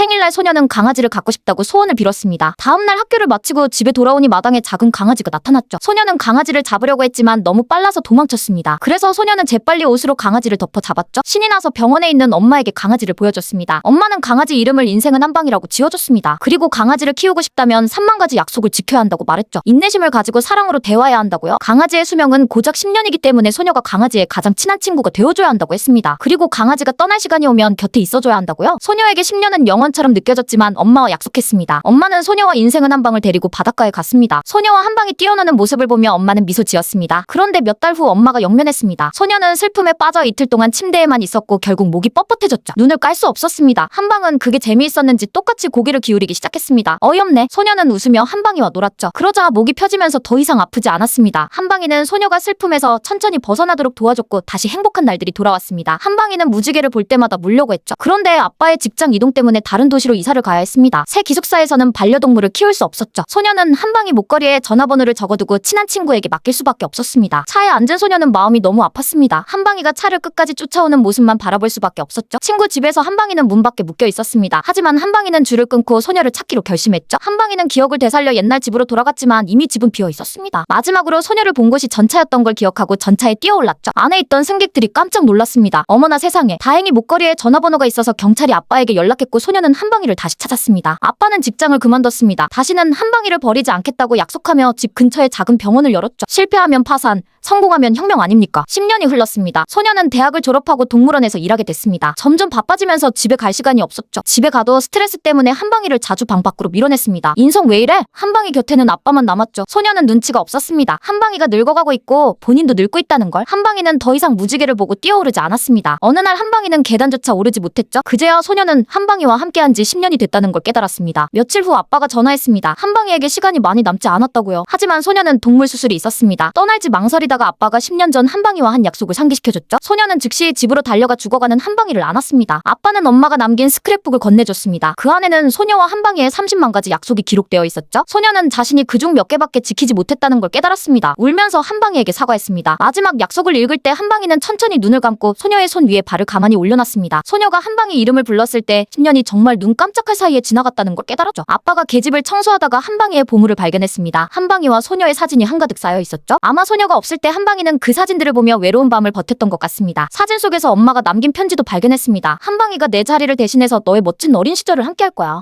생일날 소녀는 강아지를 갖고 싶다고 소원을 빌었습니다. 다음날 학교를 마치고 집에 돌아오니 마당에 작은 강아지가 나타났죠. 소녀는 강아지를 잡으려고 했지만 너무 빨라서 도망쳤습니다. 그래서 소녀는 재빨리 옷으로 강아지를 덮어 잡았죠. 신이 나서 병원에 있는 엄마에게 강아지를 보여줬습니다. 엄마는 강아지 이름을 인생은 한방이라고 지어줬습니다. 그리고 강아지를 키우고 싶다면 3만 가지 약속을 지켜야 한다고 말했죠. 인내심을 가지고 사랑으로 대화해야 한다고요. 강아지의 수명은 고작 10년이기 때문에 소녀가 강아지의 가장 친한 친구가 되어줘야 한다고 했습니다. 그리고 강아지가 떠날 시간이 오면 곁에 있어줘야 한다고요. 소녀에게 10년은 영원처럼 느껴졌지만 엄마와 약속했습니다. 엄마는 소녀와 인생은 한방을 데리고 바닷가에 갔습니다. 소녀와 한방이 뛰어노는 모습을 보며 엄마는 미소 지었습니다. 그런데 몇 달 후 엄마가 영면했습니다. 소녀는 슬픔에 빠져 이틀 동안 침대에만 있었고 결국 목이 뻣뻣해졌죠. 눈을 깔 수 없었습니다. 한방은 그게 재미있었는지 똑같이 고개를 기울이기 시작했습니다. 어이없네. 소녀는 웃으며 한방이와 놀았죠. 그러자 목이 펴지면서 더 이상 아프지 않았습니다. 한방이는 소녀가 슬픔에서 천천히 벗어나도록 도와줬고 다시 행복한 날들이 돌아왔습니다. 한방이는 무지개를 볼 때마다 물려고 했죠. 그런데 아빠의 직장 이동 때문에 다른 도시로 이사를 가야 했습니다. 새 기숙사에서는 반려동물을 키울 수 없었죠. 소녀는 한방이 목걸이에 전화번호를 적어두고 친한 친구에게 맡길 수밖에 없었습니다. 차에 앉은 소녀는 마음이 너무 아팠습니다. 한방이가 차를 끝까지 쫓아오는 모습만 바라볼 수밖에 없었죠. 친구 집에서 한방이는 문 밖에 묶여 있었습니다. 하지만 한방이는 줄을 끊고 소녀를 찾기로 결심했죠. 한방이는 기억을 되살려 옛날 집으로 돌아갔지만 이미 집은 비어 있었습니다. 마지막으로 소녀를 본 곳이 전차였던 걸 기억하고 전차에 뛰어올랐죠. 안에 있던 승객들이 깜짝 놀랐습니다. 어머나 세상에. 다행히 목걸이에 전화번호가 있어서 경찰이 아빠에게 연락했고 소녀는 한방이를 다시 찾았습니다. 아빠는 직장을 그만뒀습니다. 다시는 한방이를 버리지 않겠다고 약속하며 집 근처에 작은 병원을 열었죠. 실패하면 파산, 성공하면 혁명 아닙니까? 10년이 흘렀습니다. 소녀는 대학을 졸업하고 동물원에서 일하게 됐습니다. 점점 바빠지면서 집에 갈 시간이 없었죠. 집에 가도 스트레스 때문에 한방이를 자주 방 밖으로 밀어냈습니다. 인성 왜 이래? 한방이 곁에는 아빠만 남았죠. 소녀는 눈치가 없었습니다. 한방이가 늙어가고 있고 본인도 늙고 있다는 걸. 한방이는 더 이상 무지개를 보고 뛰어오르지 않았습니다. 어느 날 한방이는 계단조차 오르지 못했죠. 그제야 소녀는 한방이와 함께한 지 10년이 됐다는 걸 깨달았습니다. 며칠 후 아빠가 전화했습니다. 한방이에게 시간이 많이 남지 않았다고요. 하지만 소녀는 동물 수술이 있었습니다. 떠날지 망설이다가 아빠가 10년 전 한방이와 한 약속을 상기시켜줬죠. 소녀는 즉시 집으로 달려가 죽어가는 한방이를 안았습니다. 아빠는 엄마가 남긴 스크랩북을 건네줬습니다. 그 안에는 소녀와 한방이의 30만 가지 약속이 기록되어 있었죠. 소녀는 자신이 그중 몇 개밖에 지키지 못했다는 걸 깨달았습니다. 울면서 한방이에게 사과했습니다. 마지막 약속을 읽을 때 한방이는 천천히 눈을 감고 소녀의 손 위에 발을 가만히 올려놨습니다. 소녀가 한방이 이름을 불렀을 때 10년이 정말 눈 깜짝할 사이에 지나갔다는 걸 깨달았죠. 아빠가 계집을 청소하다가 한방이의 보물을 발견했습니다. 한방이와 소녀의 사진이 한가득 쌓여 있었죠. 아마 소녀가 없을 때 한방이는 그 사진들을 보며 외로운 밤을 버텼던 것 같습니다. 사진 속에서 엄마가 남긴 편지도 발견했습니다. 한방이가 내 자리를 대신해서 너의 멋진 어린 시절을 함께할 거야.